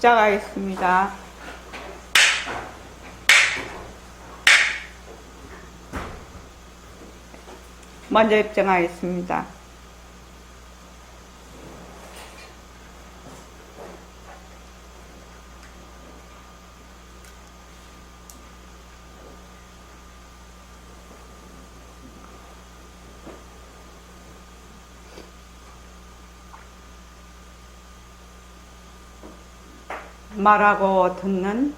시작하겠습니다. 먼저 입장하겠습니다. 말하고 듣는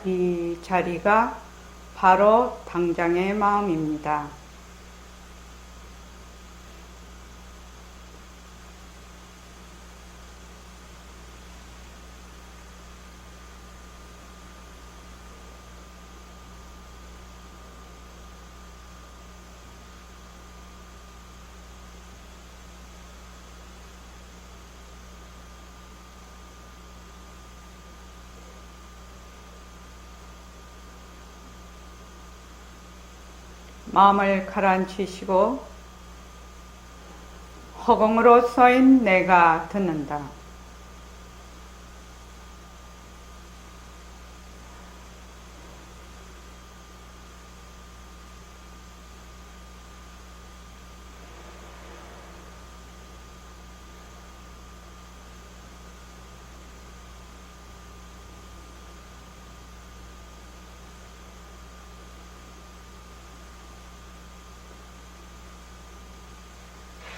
이 자리가 바로 당장의 마음입니다. 마음을 가라앉히시고 허공으로 써인 내가 듣는다.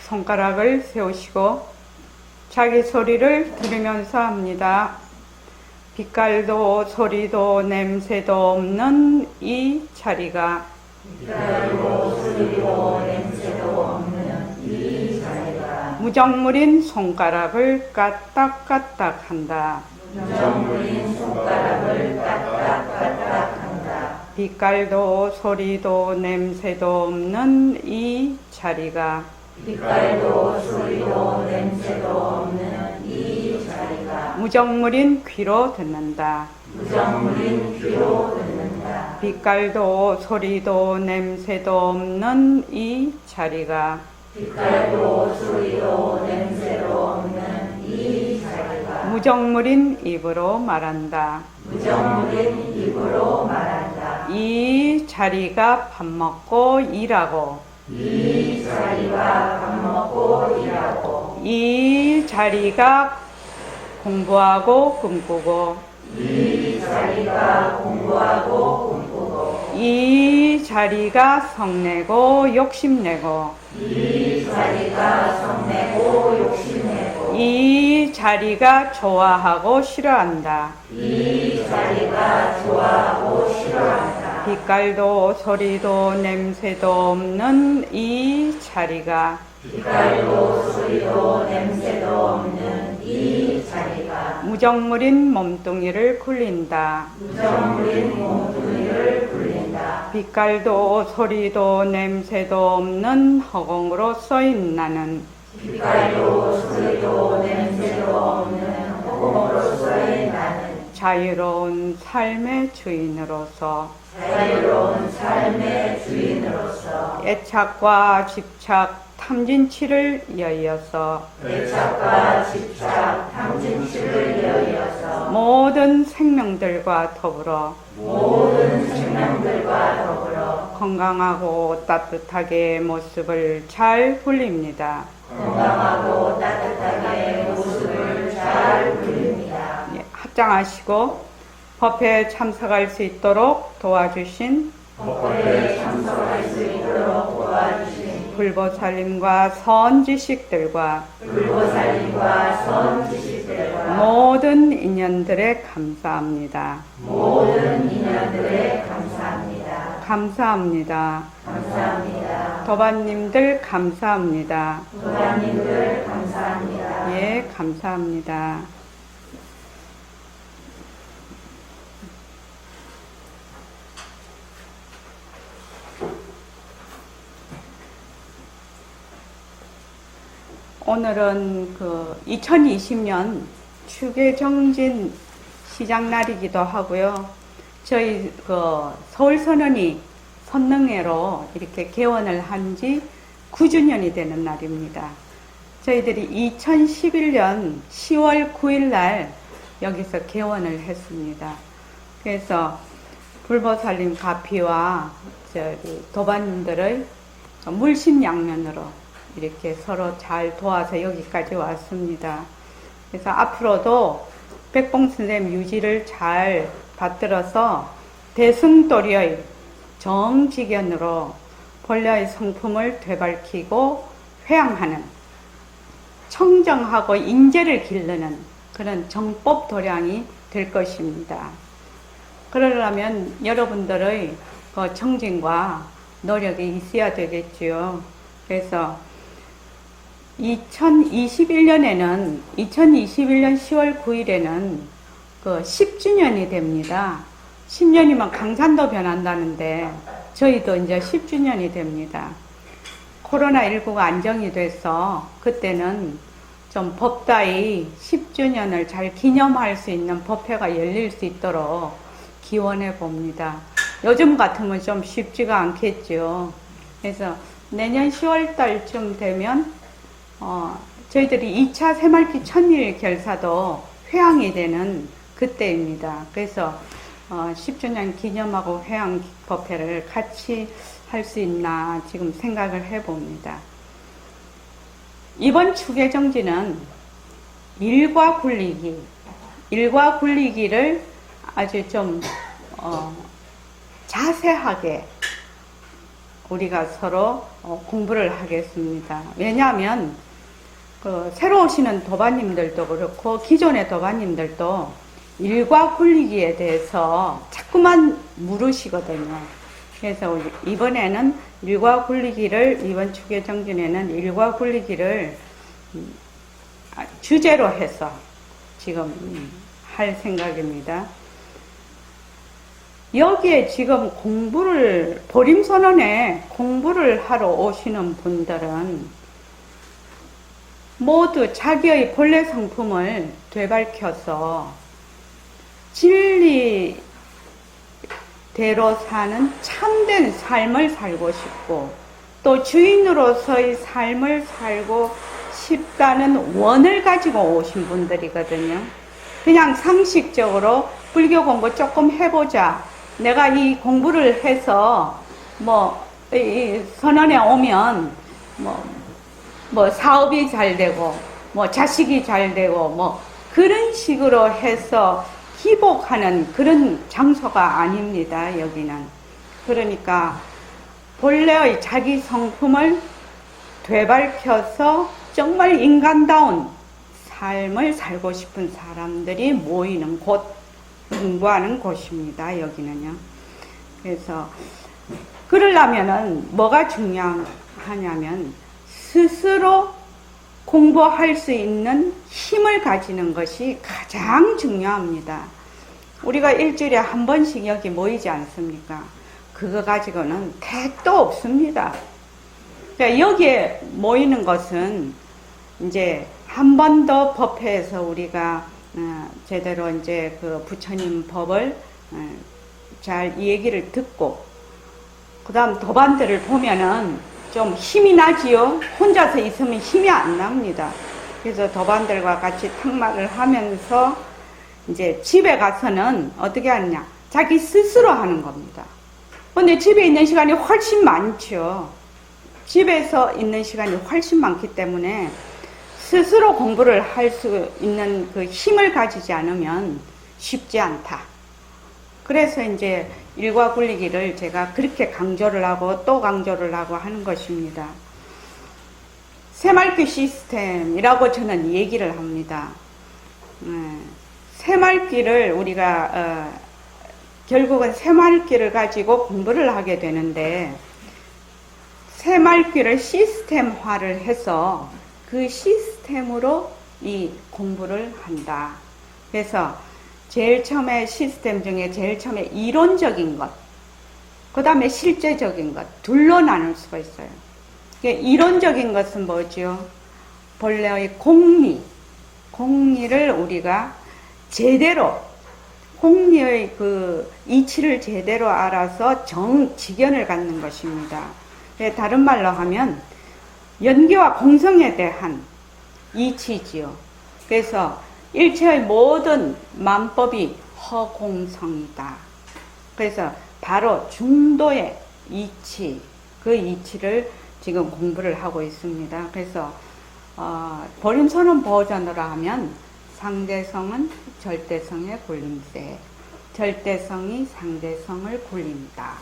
손가락을 세우시고 자기 소리를 들으면서 합니다. 빛깔도 소리도 냄새도 없는 이 자리가 빛깔도 소리도 냄새도 없는 이 자리가 무정물인 손가락을 까딱까딱 한다. 무정물인 손가락을 까딱까딱 한다. 빛깔도 소리도 냄새도 없는 이 자리가 빛깔도 소리도 냄새도 없는 이 자리가 무정물인 귀로 듣는다. 무정물인 귀로 듣는다. 빛깔도 소리도 냄새도 없는 이 자리가 빛깔도 소리도 냄새도 없는 이 자리가 무정물인 입으로 말한다. 무정물인 입으로 말한다. 이 자리가 밥 먹고 일하고 이 자리가 밥 먹고 일하고 이 자리가 공부하고 꿈꾸고 이 자리가 공부하고 꿈꾸고 이 자리가 성내고 욕심내고 이 자리가 성내고 욕심내고 이 자리가 좋아하고 싫어한다. 이 자리가 좋아하고 싫어한다. 빛깔도 소리도 냄새도 없는 이 자리가 빛깔도 소리도 냄새도 없는 이 자리가 무정물인 몸뚱이를 굴린다. 무정물인 몸뚱이를 굴린다. 빛깔도 소리도 냄새도 없는 허공으로 써인 나는 빛깔도 소리도 냄새도 없는 허공으로서의 나는 자유로운 삶의 주인으로서 자유로운 삶의 주인으로서 애착과 집착, 탐진치를 여의어서 애착과 집착, 탐진치를 여의어서 모든 생명들과 더불어 모든 생명들과 더불어 건강하고 따뜻하게 모습을 잘 굴립니다. 건강하고 따뜻하게 모습을 잘 굴립니다. 합장하시고 법회에 참석할 수 있도록 도와주신 법회에 참석할 수 있도록 도와주신 불보살님과 선지식들과 불보살님과 선지식들과 모든 인연들에 감사합니다. 모든 인연들에 감사합니다. 감사합니다. 감사합니다. 도반님들 감사합니다. 도반님들 감사합니다. 예, 감사합니다. 오늘은 2020년 추계정진 시작날이기도 하고요. 저희 서울선언이 선능회로 이렇게 개원을 한 지 9주년이 되는 날입니다. 저희들이 2011년 10월 9일 날 여기서 개원을 했습니다. 그래서 불보살님 가피와 도반님들의 물심양면으로 이렇게 서로 잘 도와서 여기까지 왔습니다. 그래서 앞으로도 백봉선생님 유지를 잘 받들어서 대승도리의 정직연으로 본래의 성품을 되밟히고 회양하는, 청정하고 인재를 기르는 그런 정법 도량이 될 것입니다. 그러려면 여러분들의 그 정진과 노력이 있어야 되겠지요. 그래서 2021년에는 2021년 10월 9일에는 그 10주년이 됩니다. 10년이면 강산도 변한다는데 저희도 이제 10주년이 됩니다. 코로나19가 안정이 돼서 그때는 좀 법다이 10주년을 잘 기념할 수 있는 법회가 열릴 수 있도록 기원해 봅니다. 요즘 같으면 좀 쉽지가 않겠죠. 그래서 내년 10월 달쯤 되면 저희들이 2차 새말기 천일 결사도 회항이 되는 그때입니다. 그래서 10주년 기념하고 회항 법회를 같이 할 수 있나 지금 생각을 해봅니다. 이번 추계정지는 일과 굴리기를 아주 좀 자세하게 우리가 서로 공부를 하겠습니다. 왜냐하면 새로 오시는 도반님들도 그렇고 기존의 도반님들도 일과 굴리기에 대해서 자꾸만 물으시거든요. 그래서 이번에는 일과 굴리기를, 이번 추계정진에는 일과 굴리기를 주제로 해서 지금 할 생각입니다. 여기에 지금 보림선언에 공부를 하러 오시는 분들은 모두 자기의 본래 성품을 되밟혀서 진리대로 사는 참된 삶을 살고 싶고 또 주인으로서의 삶을 살고 싶다는 원을 가지고 오신 분들이거든요. 그냥 상식적으로 불교 공부 조금 해보자. 내가 이 공부를 해서 이 선언에 오면 사업이 잘 되고 자식이 잘 되고 그런 식으로 해서 기복하는 그런 장소가 아닙니다. 여기는. 그러니까 본래의 자기 성품을 되밟혀서 정말 인간다운 삶을 살고 싶은 사람들이 모이는 곳, 공부하는 곳입니다. 여기는요. 그래서 그러려면은 뭐가 중요하냐면 스스로 공부할 수 있는 힘을 가지는 것이 가장 중요합니다. 우리가 일주일에 한 번씩 여기 모이지 않습니까? 그거 가지고는 택도 없습니다. 그러니까 여기에 모이는 것은 이제 한 번 더 법회에서 우리가 제대로 이제 그 부처님 법을 잘 얘기를 듣고 그 다음 도반들을 보면은 좀 힘이 나지요. 혼자서 있으면 힘이 안 납니다. 그래서 도반들과 같이 탁말을 하면서 이제 집에 가서는 어떻게 하느냐, 자기 스스로 하는 겁니다. 근데 집에 있는 시간이 훨씬 많죠. 집에서 있는 시간이 훨씬 많기 때문에 스스로 공부를 할 수 있는 그 힘을 가지지 않으면 쉽지 않다. 그래서 이제 일과 굴리기를 제가 그렇게 강조를 하고 또 강조를 하고 하는 것입니다. 새말귀 시스템이라고 저는 얘기를 합니다. 새말귀를 우리가 결국은 새말귀를 가지고 공부를 하게 되는데 새말귀를 시스템화를 해서 그 시스템으로 이 공부를 한다. 그래서 제일 처음에 시스템 중에 제일 처음에 이론적인 것, 그 다음에 실제적인 것, 둘로 나눌 수가 있어요. 이론적인 것은 뭐죠? 본래의 공리를 우리가 제대로, 공리의 그 이치를 제대로 알아서 정직연을 갖는 것입니다. 다른 말로 하면 연계와 공성에 대한 이치지요. 그래서 일체의 모든 만법이 허공성이다. 그래서 바로 중도의 이치, 그 이치를 지금 공부를 하고 있습니다. 그래서 보림선언 버전으로 하면 상대성은 절대성의 굴림세, 절대성이 상대성을 굴린다.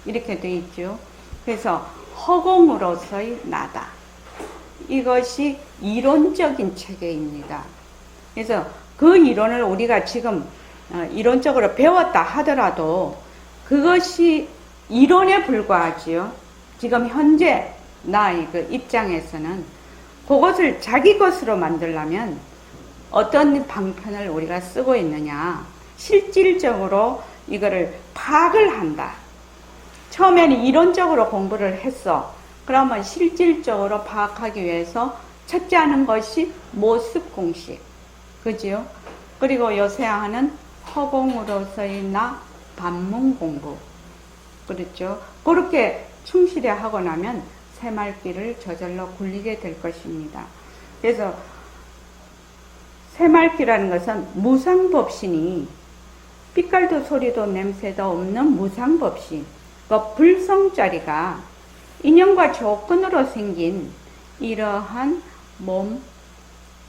이렇게 되어 있죠. 그래서 허공으로서의 나다. 이것이 이론적인 체계입니다. 그래서 그 이론을 우리가 지금 이론적으로 배웠다 하더라도 그것이 이론에 불과하지요. 지금 현재 나의 그 입장에서는 그것을 자기 것으로 만들려면 어떤 방편을 우리가 쓰고 있느냐. 실질적으로 이거를 파악을 한다. 처음에는 이론적으로 공부를 했어. 그러면 실질적으로 파악하기 위해서 첫째 하는 것이 모습 공식. 그죠? 그리고 요새 하는 허공으로서의 나 반문 공부. 그렇죠? 그렇게 충실히 하고 나면 새말귀를 저절로 굴리게 될 것입니다. 그래서 새말귀라는 것은 무상법신이 빛깔도 소리도 냄새도 없는 무상법신, 그 불성자리가 인연과 조건으로 생긴 이러한 몸,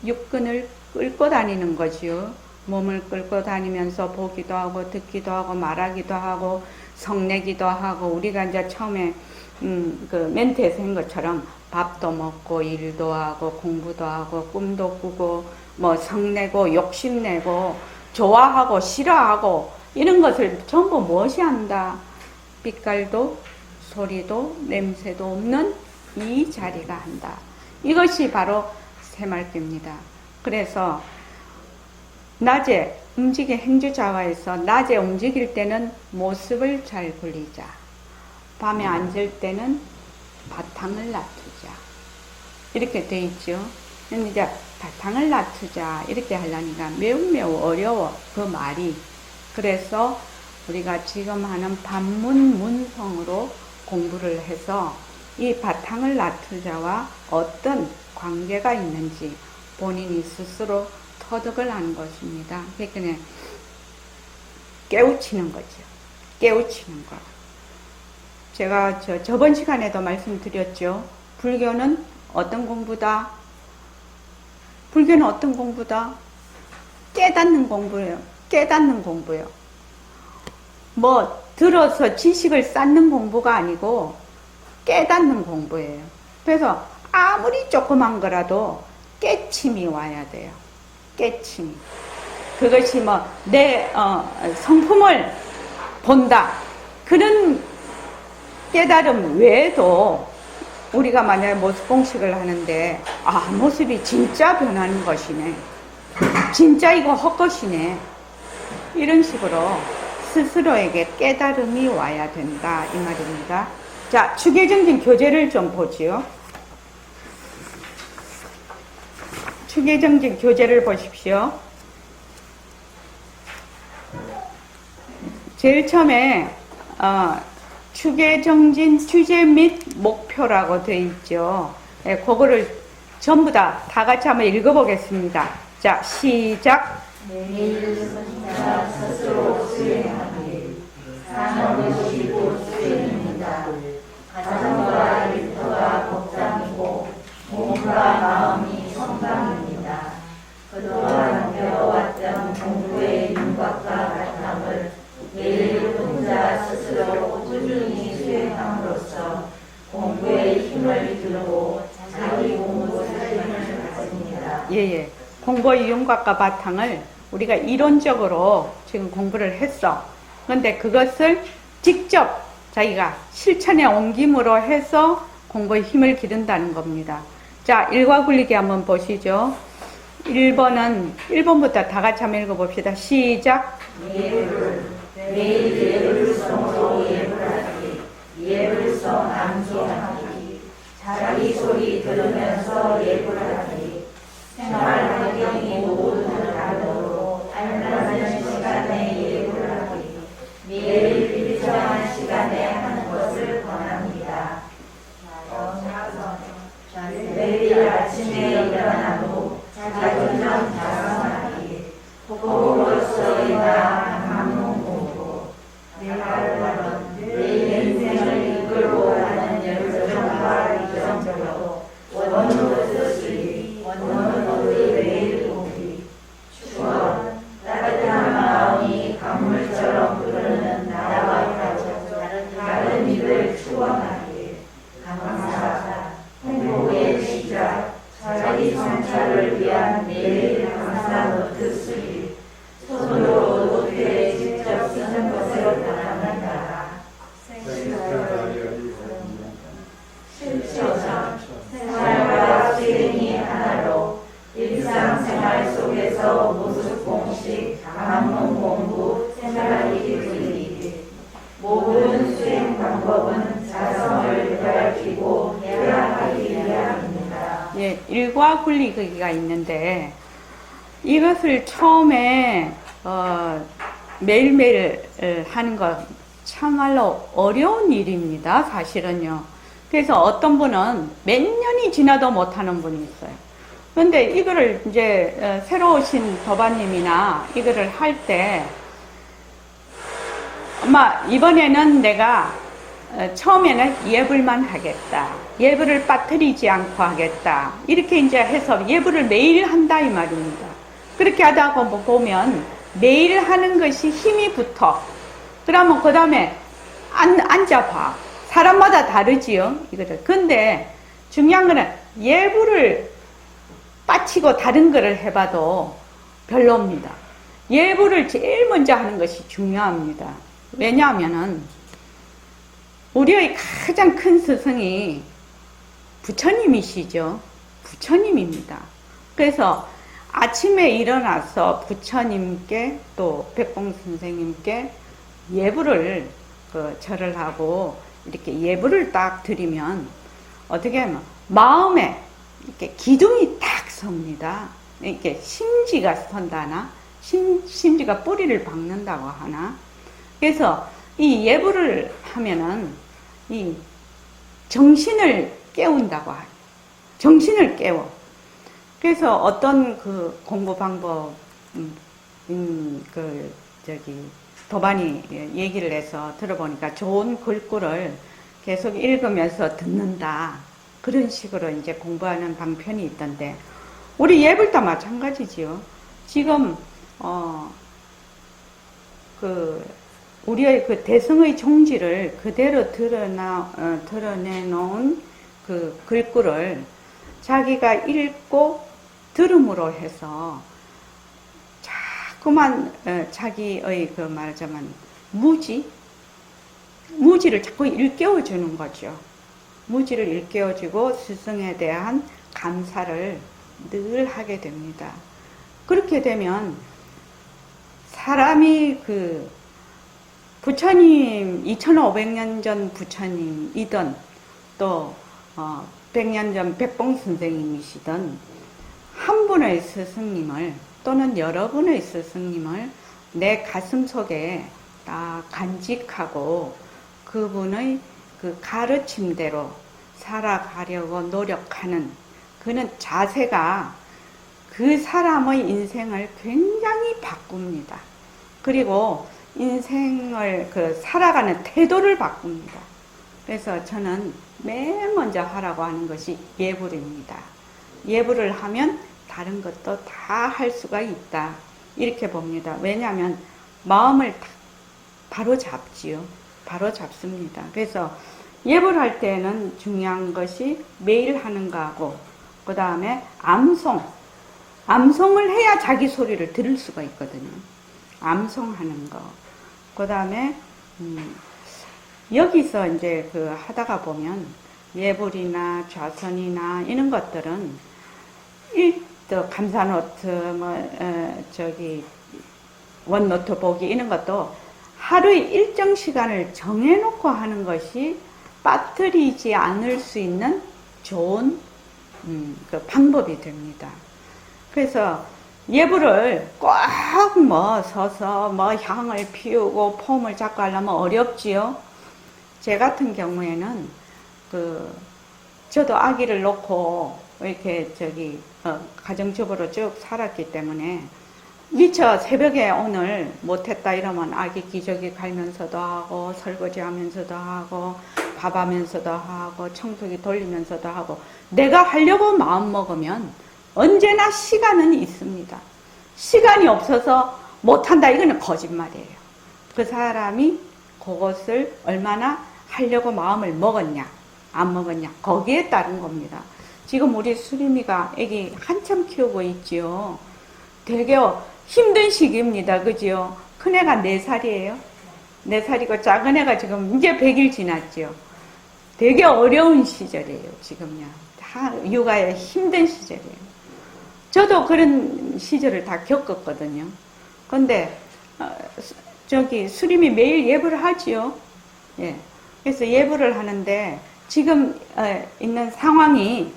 육근을 끌고 다니는 거지요. 몸을 끌고 다니면서 보기도 하고 듣기도 하고 말하기도 하고 성내기도 하고 우리가 이제 처음에 그 멘트에서 한 것처럼 밥도 먹고 일도 하고 공부도 하고 꿈도 꾸고 뭐 성내고 욕심내고 좋아하고 싫어하고 이런 것을 전부 무엇이 한다? 빛깔도 소리도 냄새도 없는 이 자리가 한다. 이것이 바로 새말귀입니다. 그래서 낮에 움직이 행주자화에서 낮에 움직일 때는 모습을 잘 굴리자. 밤에 앉을 때는 바탕을 놔두자. 이렇게 돼 있죠. 근데 이제 바탕을 놔두자 이렇게 하려니까 매우 어려워. 그 말이. 그래서 우리가 지금 하는 반문 문성으로 공부를 해서 이 바탕을 놔두자와 어떤 관계가 있는지 본인이 스스로 터득을 하는 것입니다. 그러니까 깨우치는 거죠. 깨우치는 거. 제가 저번 시간에도 말씀드렸죠. 불교는 어떤 공부다? 불교는 어떤 공부다? 깨닫는 공부예요. 깨닫는 공부예요. 뭐 들어서 지식을 쌓는 공부가 아니고 깨닫는 공부예요. 그래서 아무리 조그만 거라도 깨침이 와야 돼요. 깨침이. 그것이 뭐 내 성품을 본다. 그런 깨달음 외에도 우리가 만약에 모습 공식을 하는데 모습이 진짜 변하는 것이네. 진짜 이거 헛것이네. 이런 식으로 스스로에게 깨달음이 와야 된다. 이 말입니다. 자, 추계정진 교재를 좀 보지요. 추계정진 교재를 보십시오. 제일 처음에 추계정진 주제 및 목표라고 되어 있죠. 네, 그거를 전부 다 같이 한번 읽어보겠습니다. 자, 시작. 매일 선자 스스로 수행하기 사는 것이 곧 수행입니다. 가정과 일터가 법당이고 몸과 마음이 성당입니다. 그동안 배워왔던 공부의 윤곽과 바탕을 매일 혼자 스스로 꾸준히 수행함으로써 공부의 힘을 들고 자기 공부 살림을 갖습니다. 예. 공부의 윤곽과 바탕을 우리가 이론적으로 지금 공부를 했어. 그런데 그것을 직접 자기가 실천에 옮김으로 해서 공부의 힘을 기른다는 겁니다. 자, 일과 굴리기 한번 보시죠. 1번부터 다 같이 한번 읽어봅시다. 시작. 매일 예불성으로 예불하기, 예불성 암송하기, 자기 소리 들으면서 예불하기, 생활 환경이 모두 다르도록 알맞은 시간에 예불하기, 매일 일정한 시간에 하는 것을 권합니다. 매일 아침에 일어나고 자기 전 자성하기, 수화 굴리기가 있는데 이것을 처음에 매일매일 하는 거 참말로 어려운 일입니다. 사실은요. 그래서 어떤 분은 몇 년이 지나도 못하는 분이 있어요. 그런데 이거를 이제 새로 오신 도반님이나 이거를 할 때 아마 이번에는 내가 처음에는 예불만 하겠다. 예불을 빠뜨리지 않고 하겠다. 이렇게 이제 해서 예불을 매일 한다 이 말입니다. 그렇게 하다 보면 매일 하는 것이 힘이 붙어. 그러면 그 다음에 앉아봐. 사람마다 다르지요. 이거를. 근데 중요한 거는 예불을 빠치고 다른 거를 해봐도 별로입니다. 예불을 제일 먼저 하는 것이 중요합니다. 왜냐하면은 우리의 가장 큰 스승이 부처님이시죠. 부처님입니다. 그래서 아침에 일어나서 부처님께 또 백공 선생님께 예불을 절을 하고 이렇게 예불을 딱 드리면 어떻게 하면 마음에 이렇게 기둥이 딱 섭니다. 이렇게 심지가 선다나 심지가 뿌리를 박는다고 하나. 그래서 이 예불을 하면은 이 정신을 깨운다고 하죠. 정신을 깨워. 그래서 어떤 그 공부 방법, 도반이 얘기를 해서 들어보니까 좋은 글귀를 계속 읽으면서 듣는다. 그런 식으로 이제 공부하는 방편이 있던데, 우리 예불도 마찬가지지요. 지금, 우리의 그 대승의 종지를 그대로 드러내놓은 그 글귀를 자기가 읽고 들음으로 해서 자꾸만 자기의 그 말하자면 무지를 자꾸 일깨워주는 거죠. 무지를 일깨워주고 스승에 대한 감사를 늘 하게 됩니다. 그렇게 되면 사람이 그 부처님 2500년 전 부처님이든 또 100년 전 백봉 선생님이시든 한 분의 스승님을 또는 여러분의 스승님을 내 가슴 속에 딱 간직하고 그분의 그 가르침대로 살아가려고 노력하는 그는 자세가 그 사람의 인생을 굉장히 바꿉니다. 그리고 인생을 살아가는 태도를 바꿉니다. 그래서 저는 맨 먼저 하라고 하는 것이 예불입니다. 예불을 하면 다른 것도 다 할 수가 있다. 이렇게 봅니다. 왜냐하면 마음을 바로 잡지요. 바로 잡습니다. 그래서 예불할 때는 중요한 것이 매일 하는 거하고 그 다음에 암송을 해야 자기 소리를 들을 수가 있거든요. 암송하는 거. 그 다음에 여기서 이제 하다가 보면 예불이나 좌선이나 이런 것들은 감사노트 원노트 보기 이런 것도 하루에 일정 시간을 정해놓고 하는 것이 빠뜨리지 않을 수 있는 좋은 방법이 됩니다. 그래서 예불을 꼭 서서 향을 피우고 폼을 잡고 하려면 어렵지요. 제 같은 경우에는 저도 아기를 놓고 이렇게 가정주부로 쭉 살았기 때문에 미처 새벽에 오늘 못했다 이러면 아기 기저귀 갈면서도 하고 설거지 하면서도 하고 밥 하면서도 하고 청소기 돌리면서도 하고 내가 하려고 마음 먹으면 언제나 시간은 있습니다. 시간이 없어서 못한다 이거는 거짓말이에요. 그 사람이 그것을 얼마나 하려고 마음을 먹었냐 안 먹었냐 거기에 따른 겁니다. 지금 우리 수림이가 애기 한참 키우고 있지요. 되게 힘든 시기입니다. 그지요? 큰애가 4살이에요. 4살이고 작은 애가 지금 이제 100일 지났지요. 되게 어려운 시절이에요. 지금요. 다 육아에 힘든 시절이에요. 저도 그런 시절을 다 겪었거든요. 근데 수림이 매일 예불을 하지요. 예. 그래서 예불을 하는데 지금 있는 상황이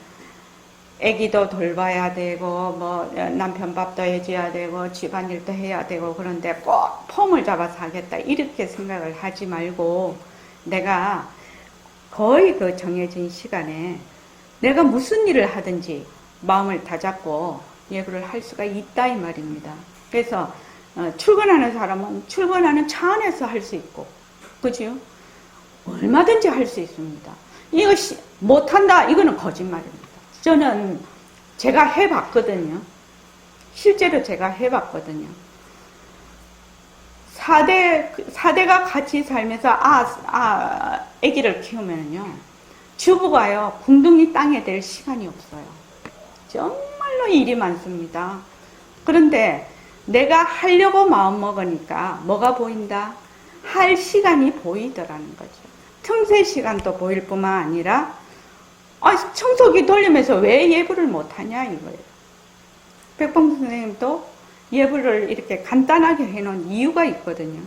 애기도 돌봐야 되고 뭐 남편 밥도 해줘야 되고 집안일도 해야 되고 그런데 꼭 폼을 잡아서 하겠다 이렇게 생각을 하지 말고 내가 거의 그 정해진 시간에 내가 무슨 일을 하든지 마음을 다잡고 예불을 할 수가 있다 이 말입니다. 그래서 출근하는 사람은 출근하는 차 안에서 할 수 있고 그죠? 얼마든지 할 수 있습니다. 이거 못한다 이거는 거짓말입니다. 저는 제가 해봤거든요. 실제로 제가 해봤거든요. 4대가 같이 살면서 아기를 키우면요. 주부가요, 궁둥이 땅에 댈 시간이 없어요. 정말로 일이 많습니다. 그런데 내가 하려고 마음먹으니까 뭐가 보인다? 할 시간이 보이더라는 거죠. 틈새 시간도 보일 뿐만 아니라 청소기 돌리면서 왜 예불을 못하냐 이거예요. 백봉 선생님도 예불을 이렇게 간단하게 해놓은 이유가 있거든요.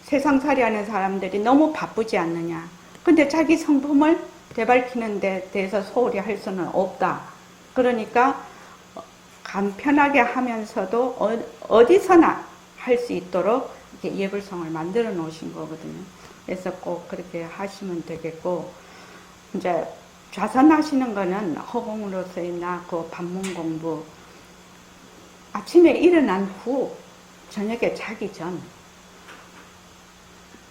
세상살이 하는 사람들이 너무 바쁘지 않느냐. 근데 자기 성품을 되밟히는 데 대해서 소홀히 할 수는 없다. 그러니까 간편하게 하면서도 어디서나 할 수 있도록 이렇게 예불성을 만들어 놓으신 거거든요. 그래서 꼭 그렇게 하시면 되겠고, 이제 좌선하시는 거는 허공으로서의 그 반문 공부, 아침에 일어난 후 저녁에 자기 전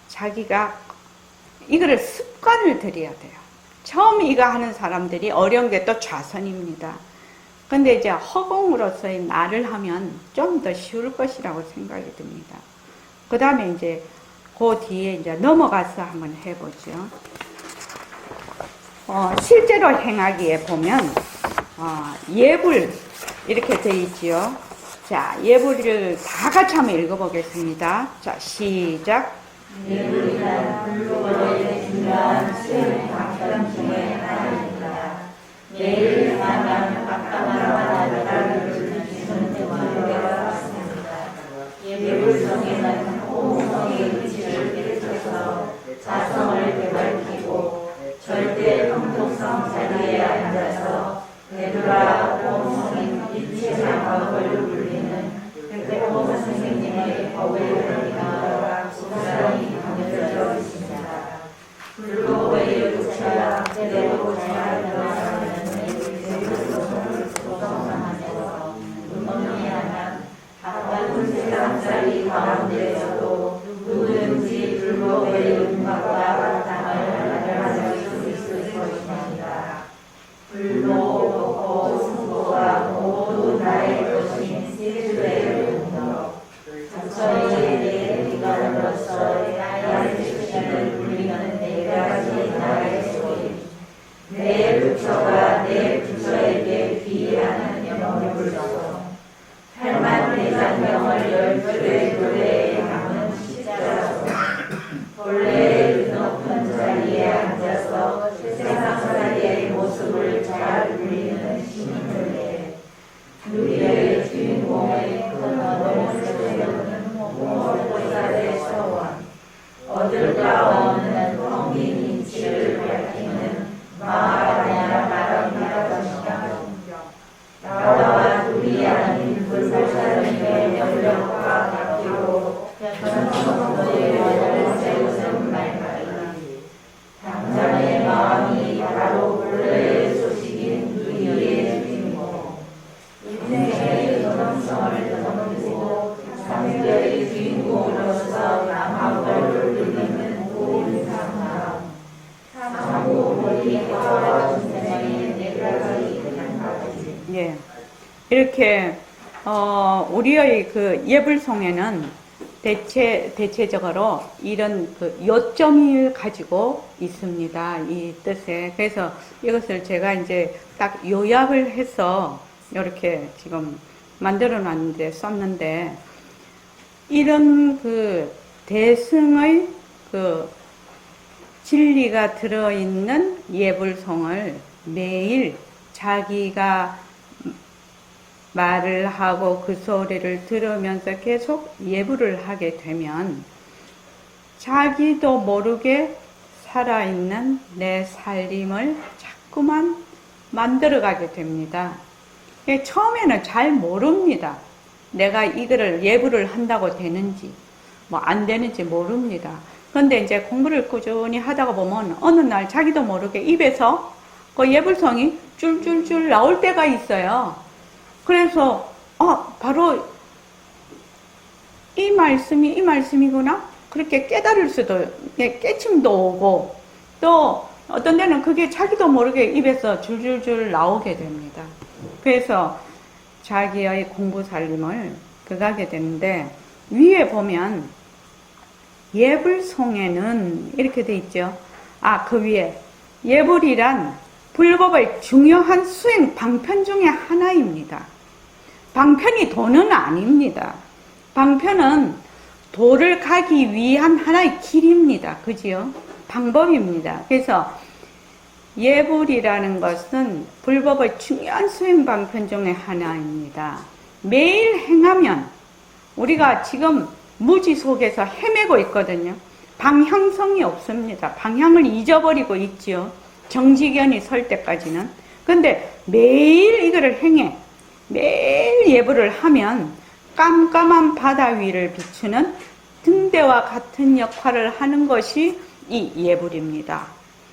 자기가 이거를 습관을 들여야 돼요. 처음 이거 하는 사람들이 어려운 게 또 좌선입니다. 근데 이제 허공으로서의 나를 하면 좀 더 쉬울 것이라고 생각이 듭니다. 그 다음에 이제 그 뒤에 이제 넘어가서 한번 해보죠. 실제로 행하기에 보면 예불 이렇게 되어 있지요. 자, 예불을 다 같이 한번 읽어보겠습니다. 자, 시작. 예불이란 불로의 중요한 수행 방편 중에 하나입니다. 매일 행하면 각각마다 별다른 주는 대화가 왔습니다. 예불성에는 호응성의 의지를 깨뜨려서 자성을 되밟히고 절대 평등성 자리에 앉아서 베드라 호응성인 일체 장법을 울리는 백봉 선생님의 법을 들으며 우산이 담겨져 있습니다. 불로의 부처야 제대로 잘 들어가는 예불성을 구성하면서 논의하면 바깥 세상살이 가운데서도 누구든지 불로의 음악과 당을 가질 수 있을 것입니다. 불로, 복고, 승고가 모두 나의 것인 세주의 능력, 부처의 내 비관으로서 나의 수신을 울리는 네 가지 나의 소리, 내 부처가 내 부처에게 비하는 영불성, 8만 대장경을 12의 도래에 담은 십자소, 본래의 높은 자리에 앉아서 세상살이의 모습을 잘 울리는 신인들의 누리의 주인공의 큰 어둠을 세우는 모보살의 서원, 얻을까 없는 텅빈 인치를 밝히는 마하냐 마라미라전경, 나와 둘이 아닌 불보살님의 명령과 같기로 현성도의 원을 세우는 말까지 당장의 마음이 바로 본래의 소식인 누리의 주인공, 인생의 전성성을 더듬고 상대의 주인공으로서 남학을 누리는 고인상남, 상호 본리와 중생의 네 가지 한 가지. 예. 이렇게, 우리의 그 예불송에는 대체적으로 이런 그 요점을 가지고 있습니다. 이 뜻에. 그래서 이것을 제가 이제 딱 요약을 해서 이렇게 지금 만들어 놨는데 썼는데, 이런 그 대승의 그 진리가 들어있는 예불송을 매일 자기가 말을 하고 그 소리를 들으면서 계속 예불을 하게 되면 자기도 모르게 살아있는 내 살림을 자꾸만 만들어가게 됩니다. 처음에는 잘 모릅니다. 내가 이거를 예불을 한다고 되는지 뭐 안 되는지 모릅니다. 그런데 이제 공부를 꾸준히 하다가 보면 어느 날 자기도 모르게 입에서 그 예불성이 줄줄줄 나올 때가 있어요. 그래서 바로 이 말씀이구나 그렇게 깨달을 수도, 깨침도 오고, 또 어떤 데는 그게 자기도 모르게 입에서 줄줄줄 나오게 됩니다. 그래서 자기의 공부 살림을 그가게 되는데, 위에 보면 예불송에는 이렇게 돼 있죠. 그 위에 예불이란 불법의 중요한 수행 방편 중에 하나입니다. 방편이 도는 아닙니다. 방편은 도를 가기 위한 하나의 길입니다. 그지요? 방법입니다. 그래서 예불이라는 것은 불법의 중요한 수행 방편 중에 하나입니다. 매일 행하면 우리가 지금 무지 속에서 헤매고 있거든요. 방향성이 없습니다. 방향을 잊어버리고 있지요. 정지견이 설 때까지는. 근데 매일 이거를 행해. 매일 예불을 하면 깜깜한 바다 위를 비추는 등대와 같은 역할을 하는 것이 이 예불입니다.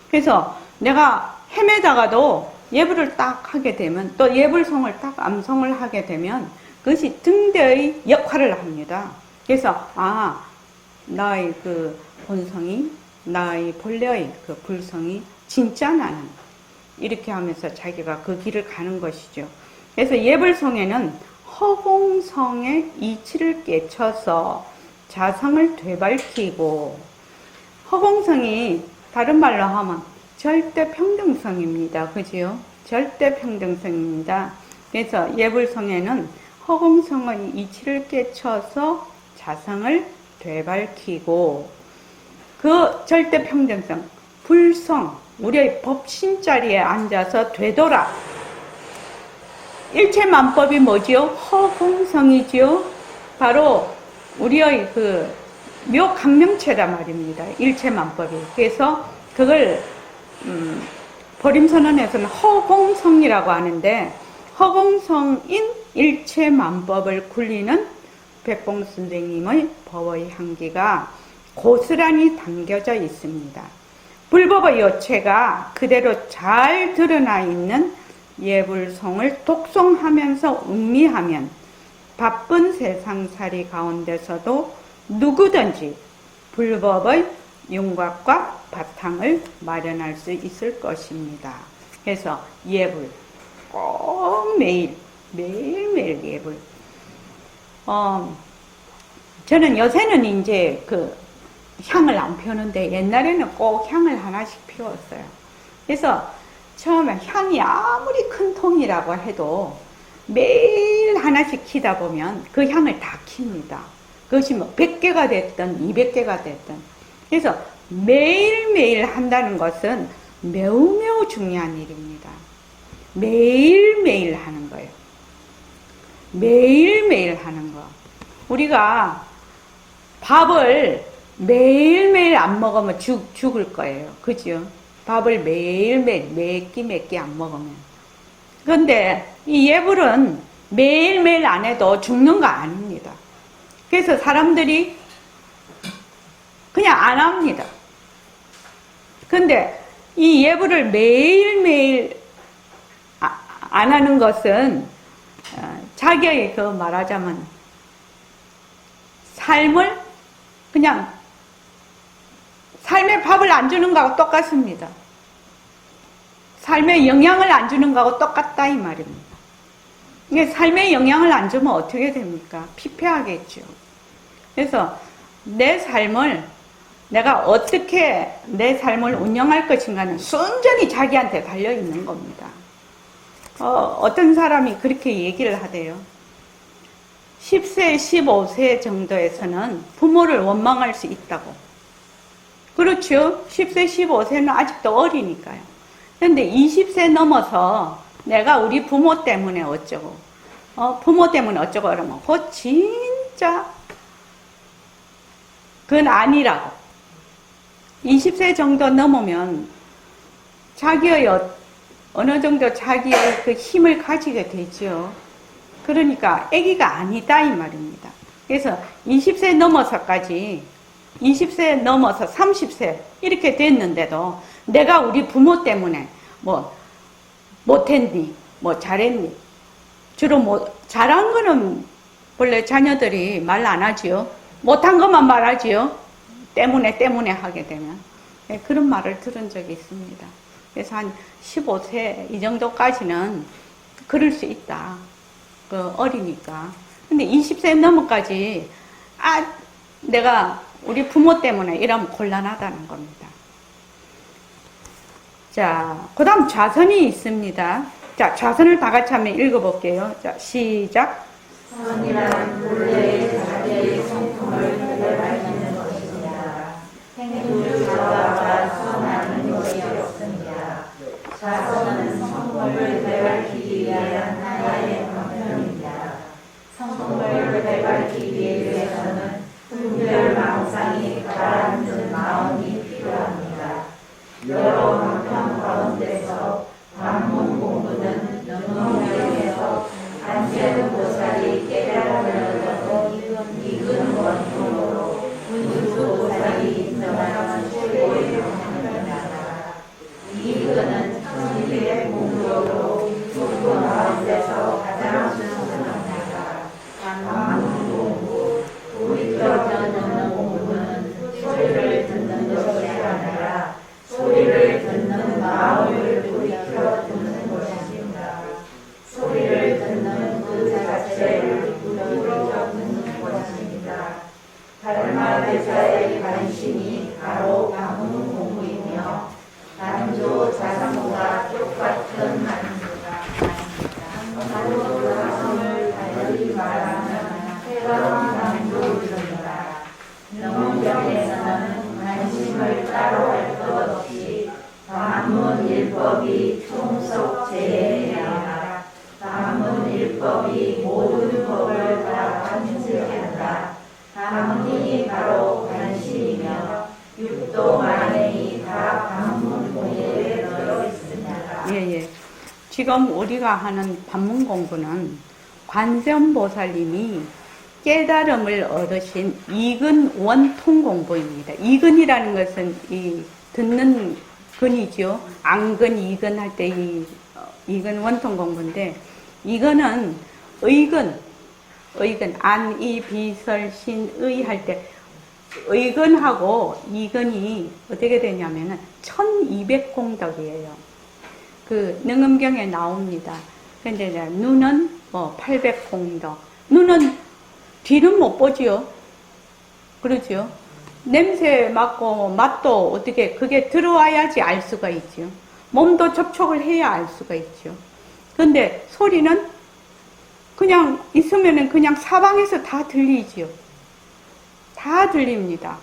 그래서 내가 헤매다가도 예불을 딱 하게 되면, 또 예불성을 딱 암송을 하게 되면 그것이 등대의 역할을 합니다. 그래서 나의 그 본성이, 나의 본래의 그 불성이 진짜 나는, 이렇게 하면서 자기가 그 길을 가는 것이죠. 그래서 예불성에는 허공성의 이치를 깨쳐서 자성을 되밟히고, 허공성이 다른 말로 하면 절대평등성입니다. 그지요? 절대평등성입니다. 그래서 예불성에는 허공성의 이치를 깨쳐서 자성을 되밟히고, 그 절대평등성, 불성, 우리의 법신자리에 앉아서 되돌아. 일체만법이 뭐지요? 허공성이지요? 바로 우리의 그 묘강명체다 말입니다. 일체만법이. 그래서 그걸 보림선언에서는 허공성이라고 하는데, 허공성인 일체만법을 굴리는 백봉선생님의 법의 향기가 고스란히 담겨져 있습니다. 불법의 요체가 그대로 잘 드러나 있는 예불송을 독송하면서 음미하면 바쁜 세상살이 가운데서도 누구든지 불법의 윤곽과 바탕을 마련할 수 있을 것입니다. 그래서 예불 꼭 매일매일 예불. 저는 요새는 이제 그 향을 안 피우는데 옛날에는 꼭 향을 하나씩 피웠어요. 그래서 처음에 향이 아무리 큰 통이라고 해도 매일 하나씩 키다 보면 그 향을 다 킵니다. 그것이 뭐 100개가 됐든 200개가 됐든. 그래서 매일매일 한다는 것은 매우 중요한 일입니다. 매일매일 하는 거예요. 매일매일 하는 거. 우리가 밥을 매일매일 안 먹으면 죽을 거예요. 그죠? 밥을 매일매일 몇 끼 안 먹으면. 그런데 이 예불은 매일매일 안 해도 죽는 거 아닙니다. 그래서 사람들이 그냥 안 합니다. 근데 이 예불을 매일매일 안 하는 것은 자기의 그 말하자면 삶을 그냥 삶에 밥을 안 주는 거하고 똑같습니다. 삶에 영향을 안 주는 거하고 똑같다 이 말입니다. 이게 삶에 영향을 안 주면 어떻게 됩니까? 피폐하겠죠. 그래서 내 삶을 내가 어떻게 내 삶을 운영할 것인가는 순전히 자기한테 달려있는 겁니다. 어떤 사람이 그렇게 얘기를 하대요. 10세, 15세 정도에서는 부모를 원망할 수 있다고. 그렇죠. 10세, 15세는 아직도 어리니까요. 그런데 20세 넘어서 내가 우리 부모 때문에 어쩌고, 부모 때문에 어쩌고 그러면 그거 진짜 그건 아니라고. 20세 정도 넘으면 자기의 어느 정도 자기의 그 힘을 가지게 되죠. 그러니까 아기가 아니다 이 말입니다. 그래서 20세 넘어서까지 20세 넘어서 30세 이렇게 됐는데도 내가 우리 부모 때문에 뭐 못했니? 뭐 잘했니? 주로 뭐 잘한 거는 원래 자녀들이 말 안 하지요. 못한 것만 말하지요. 때문에 하게 되면. 그런 말을 들은 적이 있습니다. 그래서 한 15세 이 정도까지는 그럴 수 있다. 그 어리니까. 근데 20세 넘어까지 내가 우리 부모 때문에 이러면 곤란하다는 겁니다. 자, 그 다음 좌선이 있습니다. 자, 좌선을 다 같이 한번 읽어볼게요. 자, 시작. 선이란 본래의 자기의 성품을 배달하는 것입니다. 행주 자와가 선하는 것이 없습니다. 자선은 성품을 배달하기 위한 하나의 방편입니다. 성품을 배달하기 위해서는 분별망상이 가라앉은 마음이 필요합니다. 여러 방편 가운데서 관문 공부는 능엄경에서 관세음보살이 깨달음을 얻어 이근 원통으로 운수보살이 인정하는 최고의 방편입니다. 이근은 천일의 공부로 두 가운데서 가장 순수합니다. 관문 공부, 우리처럼 듣는 공부는 소리를 듣는 것이 아니라 소리를 듣는 마음을 돌이켜 듣는 것입니다. 소리를 듣는 그 자체를 돌이켜 듣는 것입니다. 달마대사의 관심이 바로 방문 공부이며 난조 자성과 똑같은 말입니다. 바로 자성을 달리 말하면 새로운 난조입니다. 능엄경에서는 관심을 따로 할 것 없이 방문일법이 총속제해야 방문일법이 모든 법을 다 관증한다. 방문이 바로 관심이며 육도 만행이 다 방문 공부에 들어 있습니다. 예. 지금 우리가 하는 반문 공부는 관세음보살님이 깨달음을 얻으신 이근 원통 공부입니다. 이근이라는 것은 이 듣는 근이죠. 안근, 이근 할 때 이 이근 원통 공부인데, 이근은 의근, 안, 이, 비설, 신, 의 할 때 의근하고 이근이 어떻게 되냐면은 1200공덕이에요. 그 능엄경에 나옵니다. 근데 눈은 뭐 800공덕. 눈은 뒤는 못 보지요. 그렇죠? 냄새 맡고 맛도 어떻게 그게 들어와야지 알 수가 있죠. 몸도 접촉을 해야 알 수가 있죠. 근데 소리는 그냥 있으면은 그냥 사방에서 다 들리지요. 다 들립니다.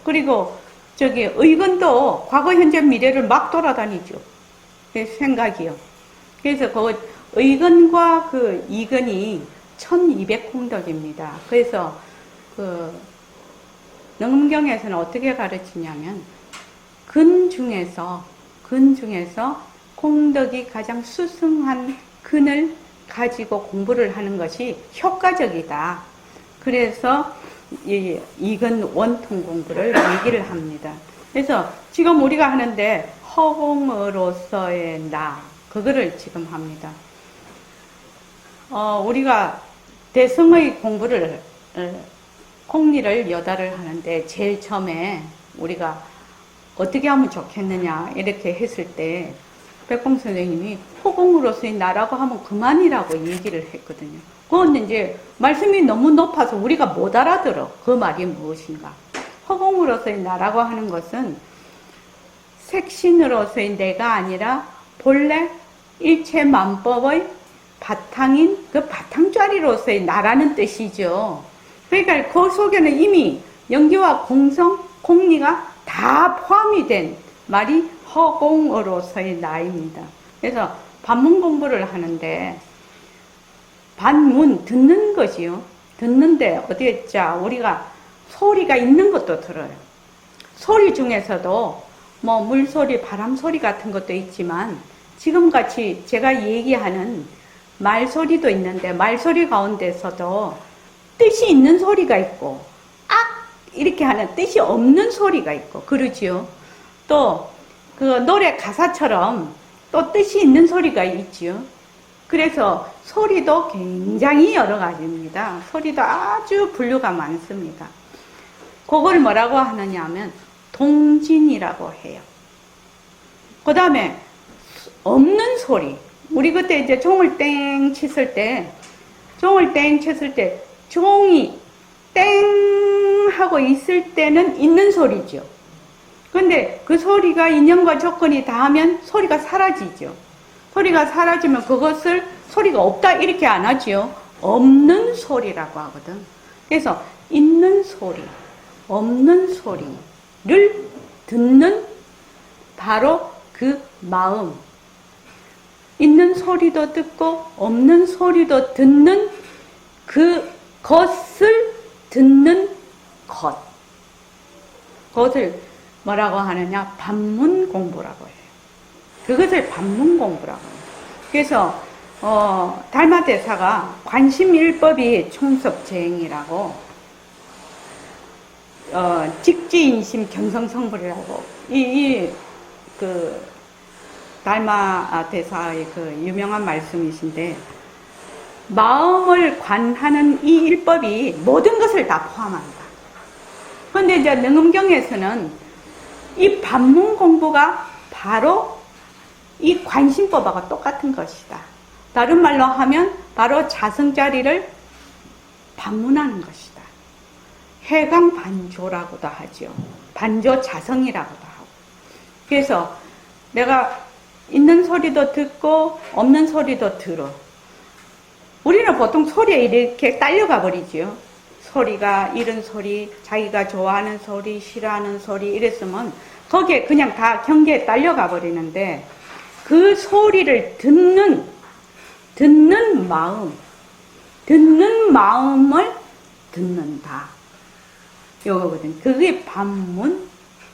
그리고 저기 의근도 과거, 현재, 미래를 막 돌아다니죠. 그 생각이요. 그래서 그 의근과 그 이근이 1200공덕입니다. 그래서 그 능엄경에서는 어떻게 가르치냐면 근 중에서 공덕이 가장 수승한 근을 가지고 공부를 하는 것이 효과적이다. 그래서 이근 원통 공부를 얘기를 합니다. 그래서 지금 우리가 하는데 허공으로서의 나, 그거를 지금 합니다. 우리가 대승의 공부를 콩리를 여달을 하는데 제일 처음에 우리가 어떻게 하면 좋겠느냐 이렇게 했을 때 백봉 선생님이 허공으로서의 나라고 하면 그만이라고 얘기를 했거든요. 그건 이제 말씀이 너무 높아서 우리가 못 알아들어. 그 말이 무엇인가. 허공으로서의 나라고 하는 것은 색신으로서의 내가 아니라 본래 일체 만법의 바탕인 그 바탕짜리로서의 나라는 뜻이죠. 그러니까 그 속에는 이미 영기와 공성, 공리가 다 포함이 된 말이 허공으로서의 나입니다. 그래서 반문 공부를 하는데 반문 듣는 거지요. 듣는데 어디에 자 우리가 소리가 있는 것도 들어요. 소리 중에서도 뭐 물소리, 바람소리 같은 것도 있지만 지금같이 제가 얘기하는 말소리도 있는데 말소리 가운데서도 뜻이 있는 소리가 있고 이렇게 하는 뜻이 없는 소리가 있고 그러지요. 또 그 노래 가사처럼 또 뜻이 있는 소리가 있지요. 그래서 소리도 굉장히 여러 가지입니다. 소리도 아주 분류가 많습니다. 그걸 뭐라고 하느냐 하면 동진이라고 해요. 그 다음에 없는 소리. 우리 그때 이제 종을 땡 쳤을 때 종이 땡 하고 있을 때는 있는 소리죠. 근데 그 소리가 인연과 조건이 닿으면 소리가 사라지죠. 소리가 사라지면 그것을 소리가 없다 이렇게 안 하지요. 없는 소리라고 하거든. 그래서 있는 소리, 없는 소리를 듣는 바로 그 마음. 있는 소리도 듣고 없는 소리도 듣는 그것을 듣는 것. 그것을 뭐라고 하느냐? 반문 공부라고 해요. 그것을 반문 공부라고 해요. 그래서 달마대사가 관심일법이 총섭재행이라고 직지인심 견성성불이라고 그 달마대사의 그 유명한 말씀이신데 마음을 관하는 이 일법이 모든 것을 다 포함한다. 그런데 이제 능엄경에서는 이 반문 공부가 바로 이 관심법하고 똑같은 것이다. 다른 말로 하면 바로 자성자리를 반문하는 것이다. 해강반조라고도 하죠. 반조자성이라고도 하고. 그래서 내가 있는 소리도 듣고 없는 소리도 들어. 우리는 보통 소리에 이렇게 딸려가 버리지요. 소리가 이런 소리, 자기가 좋아하는 소리, 싫어하는 소리 이랬으면 거기에 그냥 다 경계에 딸려가 버리는데 그 소리를 듣는 마음을 듣는다. 요거거든. 그게 반문,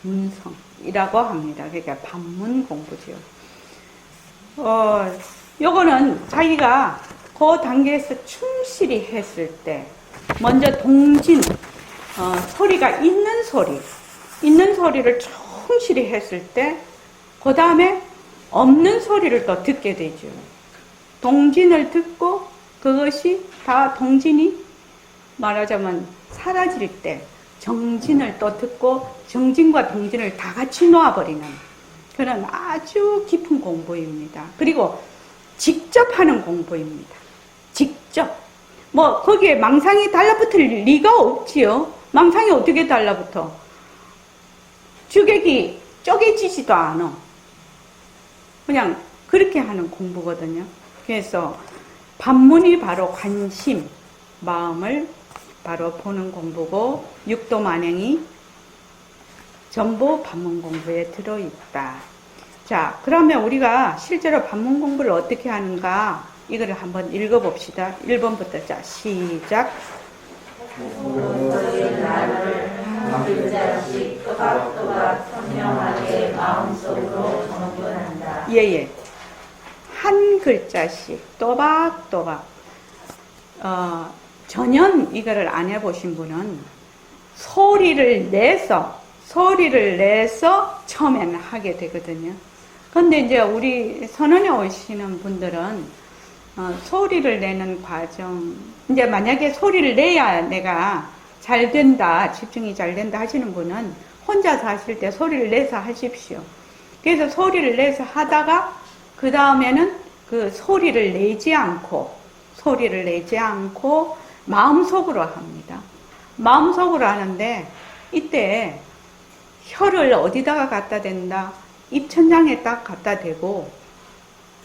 문성이라고 합니다. 그러니까 반문 공부죠. 요거는 자기가 그 단계에서 충실히 했을 때, 먼저 동진, 소리가 있는 소리를 충실히 했을 때, 그 다음에 없는 소리를 또 듣게 되죠. 동진을 듣고 그것이 다 동진이 말하자면 사라질 때 정진을 또 듣고 정진과 동진을 다 같이 놓아버리는 그런 아주 깊은 공부입니다. 그리고 직접 하는 공부입니다. 직접. 뭐 거기에 망상이 달라붙을 리가 없지요. 망상이 어떻게 달라붙어? 주객이 쪼개지지도 않아. 그냥 그렇게 하는 공부거든요. 그래서 반문이 바로 관심, 마음을 바로 보는 공부고 육도 만행이 전부 반문 공부에 들어있다. 자, 그러면 우리가 실제로 반문 공부를 어떻게 하는가 이거를 한번 읽어봅시다. 1번부터 자 시작. 나를 한 글자씩 또박또박 선명하게 마음속으로 정돈한다. 예예. 한 글자씩 또박또박. 전혀 이거를 안 해보신 분은 소리를 내서 처음에는 하게 되거든요. 근데 이제 우리 선언에 오시는 분들은 소리를 내는 과정, 이제 만약에 소리를 내야 내가 잘 된다, 집중이 잘 된다 하시는 분은 혼자서 하실 때 소리를 내서 하십시오. 그래서 소리를 내서 하다가 그 다음에는 그 소리를 내지 않고 마음속으로 합니다. 마음속으로 하는데 이때 혀를 어디다가 갖다 댄다? 입천장에 딱 갖다 대고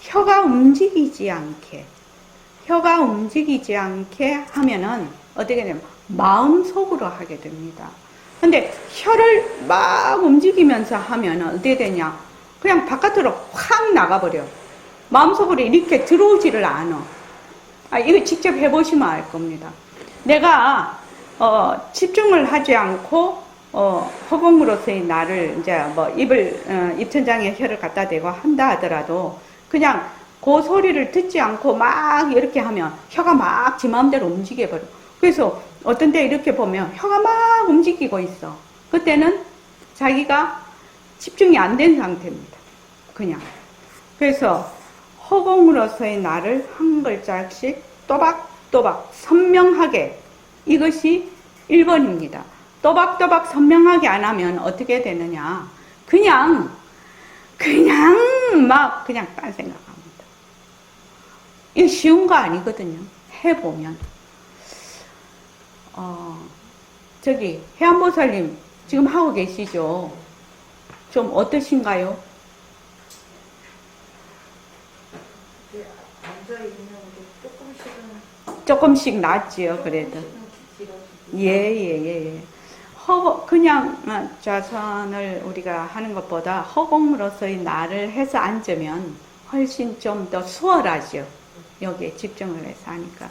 혀가 움직이지 않게 하면은 어떻게 되냐면 마음속으로 하게 됩니다. 근데 혀를 막 움직이면서 하면은 어떻게 되냐? 그냥 바깥으로 확 나가버려. 마음속으로 이렇게 들어오지를 않아. 이거 직접 해보시면 알 겁니다. 내가 집중을 하지 않고 허공으로서의 나를 이제 뭐 입천장에 혀를 갖다 대고 한다 하더라도 그냥 그 소리를 듣지 않고 막 이렇게 하면 혀가 막 지 마음대로 움직여버려. 그래서 어떤 때 이렇게 보면 혀가 막 움직이고 있어. 그때는 자기가 집중이 안 된 상태입니다. 그냥. 그래서 허공으로서의 나를 한 글자씩 또박또박 선명하게, 이것이 1번입니다. 또박또박 선명하게 안 하면 어떻게 되느냐. 그냥 딴 생각합니다. 이거 쉬운 거 아니거든요. 해보면. 저기, 해안보살님 지금 하고 계시죠? 좀 어떠신가요? 앉아있는 게 조금씩 낫지요, 그래도. 예. 그냥 좌선을 우리가 하는 것보다 허공으로서의 나를 해서 앉으면 훨씬 좀 더 수월하죠. 여기에 집중을 해서 하니까.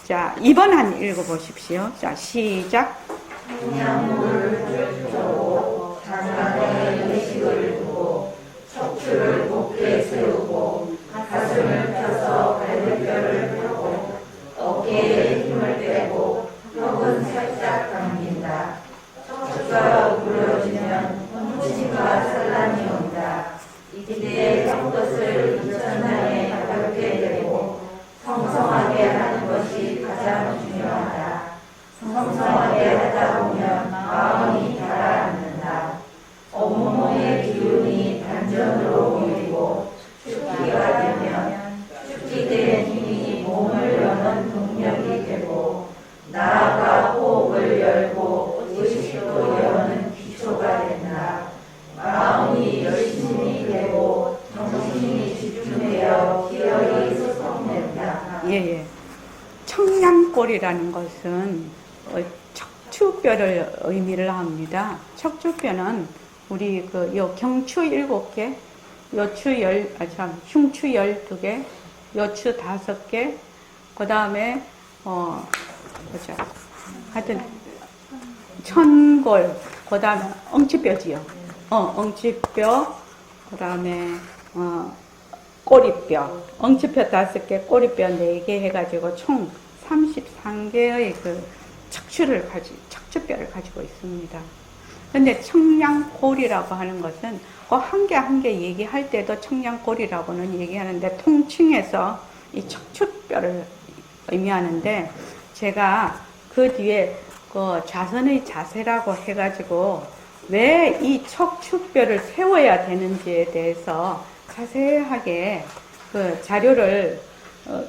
자, 2번 한 읽어보십시오. 자, 시작. 그냥물을 쫓고 장관에 의식을 두고 척추를 곧게 세우고 가슴을 펴서 갈비뼈를 펴고 어깨에 힘을 빼고 턱은 살짝 당긴다. 척추가 구부러지면 통증과 산란이 온다. 이때 혀끝을 이천장에 가볍게 대고 성성하게 하는 것이 가장 중요하다. 성성하게 하다 보면 마음이 가라앉는다. 온몸의 기운이 단전으로 모이고 축기가 되면 축기된 힘이 몸을 여는 동력이 되고 나아가 호흡을 열고 의식도 여는 기초가 된다. 마음이 열심히 되고 정신이 집중되어 기억이 수성된다. 예. 청량골이라는 것은 척추뼈를 의미를 합니다. 척추뼈는 우리 요 경추 7개, 흉추 12개, 요추 5개, 그 다음에, 하여튼, 천골, 그 다음에 엉치뼈지요. 엉치뼈, 그 다음에, 꼬리뼈, 엉치뼈 5개, 꼬리뼈 4개 해가지고 총 33개의 척추뼈를 가지고 있습니다. 근데 청량골이라고 하는 것은 그 한 개 한 개 얘기할 때도 청량골이라고는 얘기하는데 통칭해서 이 척추뼈를 의미하는데, 제가 그 뒤에 그 좌선의 자세라고 해가지고 왜 이 척추뼈를 세워야 되는지에 대해서 자세하게 그 자료를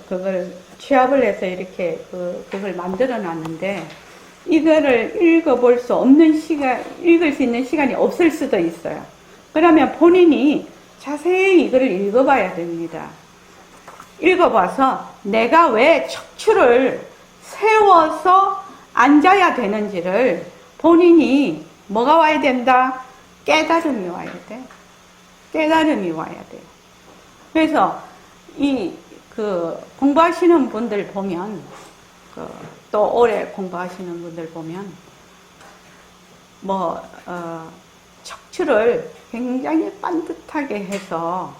그걸 취합을 해서 이렇게 그걸 만들어 놨는데, 이거를 읽을 수 있는 시간이 없을 수도 있어요. 그러면 본인이 자세히 이거를 읽어봐야 됩니다. 읽어봐서 내가 왜 척추를 세워서 앉아야 되는지를 본인이 뭐가 와야 된다? 깨달음이 와야 돼. 깨달음이 와야 돼요. 그래서 공부하시는 분들 보면, 또 오래 공부하시는 분들 보면, 척추를 굉장히 반듯하게 해서,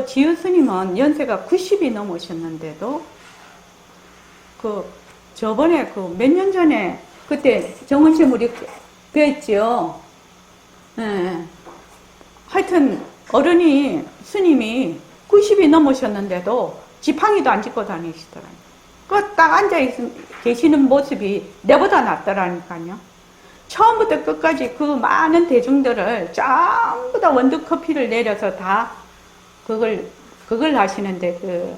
지유 스님은 연세가 90이 넘으셨는데도, 저번에 몇 년 전에, 그때 정은심 우리 뵀지요. 예. 하여튼, 스님이 90이 넘으셨는데도 지팡이도 안 짚고 다니시더라고요. 딱 앉아 계시는 모습이 내보다 낫더라니까요. 처음부터 끝까지 그 많은 대중들을 전부 다 원두커피를 내려서 다 그걸 하시는데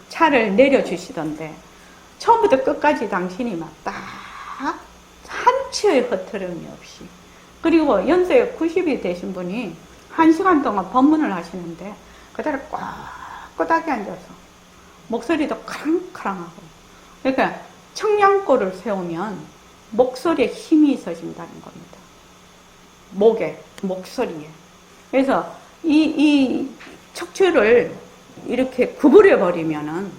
차를 내려주시던데, 처음부터 끝까지 당신이 막 딱 한치의 흐트름이 없이, 그리고 연세 90이 되신 분이 1시간 동안 법문을 하시는데 그대로 꽉꾸하게 앉아서 목소리도 카랑카랑하고. 그러니까 청량골을 세우면 목소리에 힘이 있어진다는 겁니다. 목소리에. 그래서 이 척추를 이렇게 구부려버리면,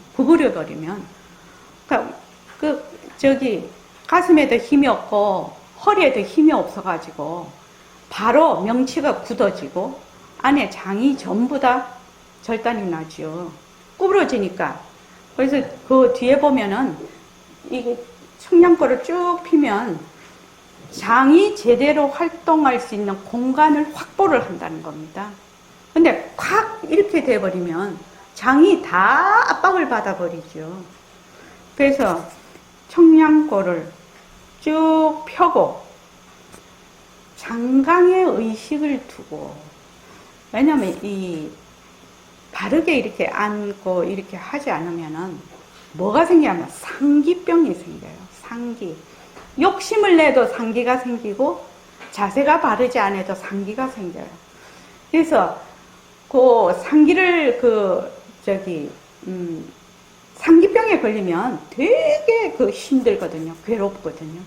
그러니까 가슴에도 힘이 없고 허리에도 힘이 없어가지고 바로 명치가 굳어지고 안에 장이 전부 다 절단이 나죠. 구부러지니까. 그래서 그 뒤에 보면은 이게 청량고를 쭉 피면 장이 제대로 활동할 수 있는 공간을 확보를 한다는 겁니다. 근데 확 이렇게 돼버리면 장이 다 압박을 받아버리죠. 그래서 청량고를 쭉 펴고 장강에 의식을 두고, 왜냐면 이 바르게 이렇게 앉고 이렇게 하지 않으면은 뭐가 생기냐면 상기병이 생겨요. 상기. 욕심을 내도 상기가 생기고 자세가 바르지 않아도 상기가 생겨요. 그래서 그 상기를 상기병에 걸리면 되게 힘들거든요. 괴롭거든요.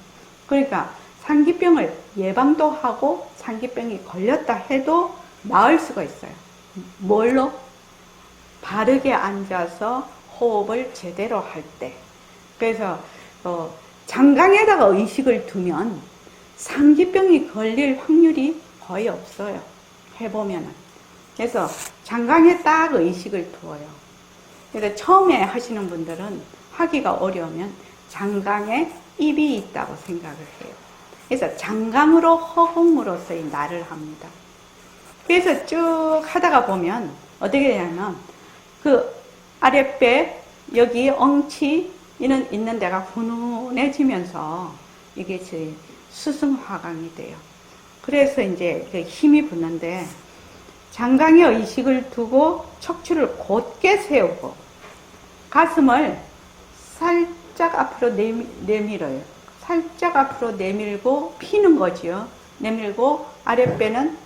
그러니까 상기병을 예방도 하고 상기병이 걸렸다 해도 나을 수가 있어요. 뭘로? 바르게 앉아서 호흡을 제대로 할 때. 그래서 장강에다가 의식을 두면 상기병이 걸릴 확률이 거의 없어요. 해보면은. 그래서 장강에 딱 의식을 두어요. 그래서 처음에 하시는 분들은 하기가 어려우면 장강에 입이 있다고 생각을 해요. 그래서 장강으로 허공으로서의 나를 합니다. 그래서 쭉 하다가 보면 어떻게 되냐면 그 아랫배 여기 엉치 있는 데가 훈훈해지면서 이게 수승화강이 돼요. 그래서 이제 힘이 붙는데 장강에 의식을 두고 척추를 곧게 세우고 가슴을 살짝 앞으로 내밀어요. 살짝 앞으로 내밀고 피는 거지요. 내밀고 아랫배는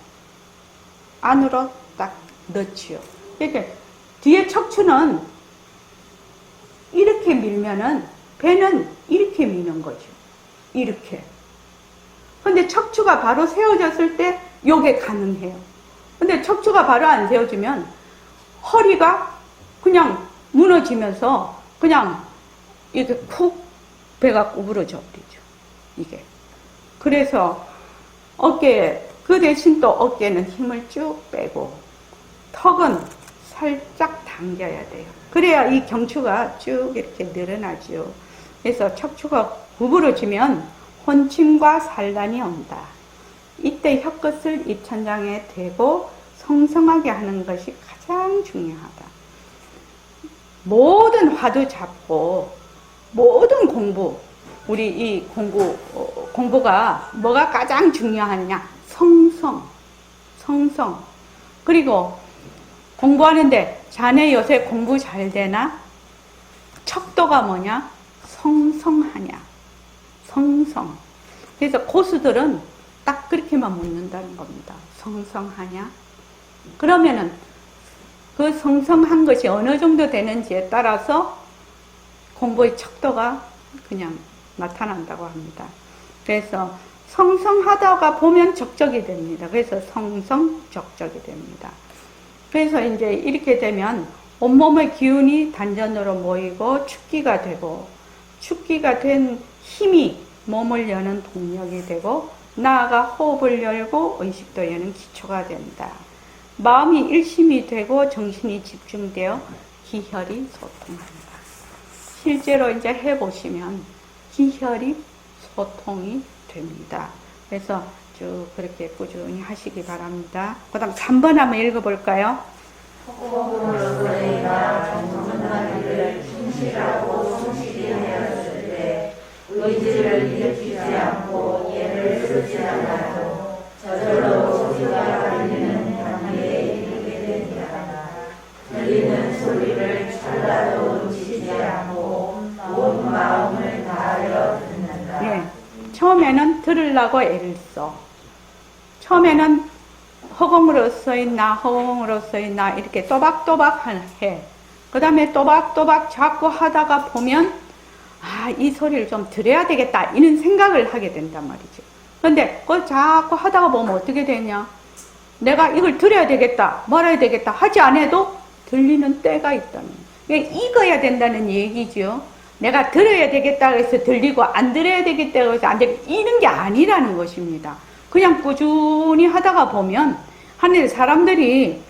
안으로 딱 넣지요. 이렇게 뒤에 척추는 이렇게 밀면은 배는 이렇게 미는 거죠. 이렇게. 근데 척추가 바로 세워졌을 때 요게 가능해요. 근데 척추가 바로 안 세워지면 허리가 그냥 무너지면서 그냥 이렇게 쿡 배가 구부러져 버리죠. 이게. 그래서 그 대신 또 어깨는 힘을 쭉 빼고 턱은 살짝 당겨야 돼요. 그래야 이 경추가 쭉 이렇게 늘어나죠. 그래서 척추가 구부러지면 혼침과 산란이 온다. 이때 혀끝을 입천장에 대고 성성하게 하는 것이 가장 중요하다. 모든 화두 잡고 모든 공부, 우리 이 공부가 뭐가 가장 중요하냐? 성성. 그리고 공부하는데 자네 요새 공부 잘 되나? 척도가 뭐냐? 성성하냐? 성성. 그래서 고수들은 딱 그렇게만 묻는다는 겁니다. 성성하냐? 그러면은 그 성성한 것이 어느 정도 되는지에 따라서 공부의 척도가 그냥 나타난다고 합니다. 그래서 성성하다가 보면 적적이 됩니다. 그래서 성성, 적적이 됩니다. 그래서 이제 이렇게 되면 온몸의 기운이 단전으로 모이고 축기가 되고, 축기가 된 힘이 몸을 여는 동력이 되고, 나아가 호흡을 열고 의식도 여는 기초가 된다. 마음이 일심이 되고 정신이 집중되어 기혈이 소통한다. 실제로 이제 해보시면 기혈이 소통이 됩니다. 그래서 쭉 그렇게 꾸준히 하시기 바랍니다. 그 다음 3번 한번 읽어볼까요? 호흡으로서의 정성나기를 충실하고 성실히 하였을 때 의지를 일으키지 않고 예를 쓰지 않아도 저절로 소리가 들리는 단계에 이르게 되니라. 들리는 소리를 찰나도 놓치지 않고 온 마음을 다하여 듣는다. 예. 처음에는 들으려고 애를 써. 처음에는 허공으로서의 나 이렇게 또박또박 해. 그 다음에 또박또박 자꾸 하다가 보면 이 소리를 좀 들어야 되겠다 이런 생각을 하게 된단 말이죠. 근데 그걸 자꾸 하다가 보면 어떻게 되냐? 내가 이걸 들어야 되겠다 말아야 되겠다 하지 않아도 들리는 때가 있다는 거예요. 익어야 된다는 얘기죠. 내가 들어야 되겠다 해서 들리고 안 들어야 되겠다 해서 안 되고 이런 게 아니라는 것입니다. 그냥 꾸준히 하다가 보면 하늘 사람들이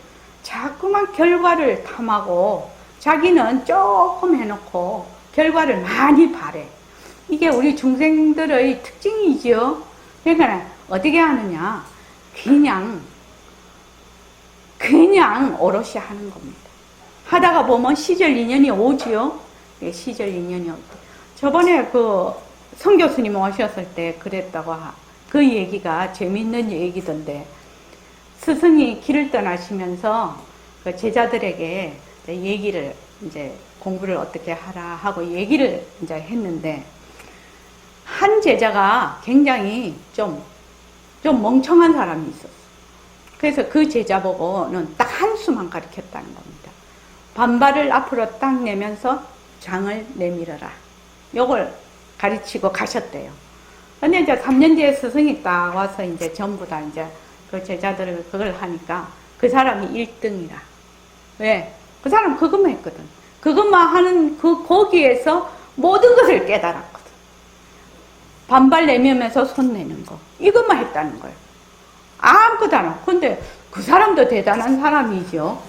자꾸만 결과를 탐하고 자기는 조금 해놓고 결과를 많이 바래. 이게 우리 중생들의 특징이지요. 그러니까 어떻게 하느냐? 그냥 오롯이 하는 겁니다. 하다가 보면 시절 인연이 오지요. 시절 인연이 오고. 저번에 그 성교수님 오셨을 때 그랬다고 그 얘기가 재미있는 얘기던데, 스승이 길을 떠나시면서 그 제자들에게 얘기를 이제 공부를 어떻게 하라 하고 얘기를 이제 했는데, 한 제자가 굉장히 좀 멍청한 사람이 있었어. 그래서 그 제자 보고는 딱 한수만 가르쳤다는 겁니다. 반발을 앞으로 딱 내면서 장을 내밀어라. 요걸 가르치고 가셨대요. 근데 이제 3년 뒤에 스승이 딱 와서 이제 전부 다 이제 그 제자들을 그걸 하니까 그 사람이 1등이라. 왜? 그 사람 그것만 했거든. 그것만 하는 거기에서 모든 것을 깨달았거든. 반발 내면서 손 내는 거. 이것만 했다는 거예요. 아무것도 안 하고. 근데 그 사람도 대단한 사람이죠.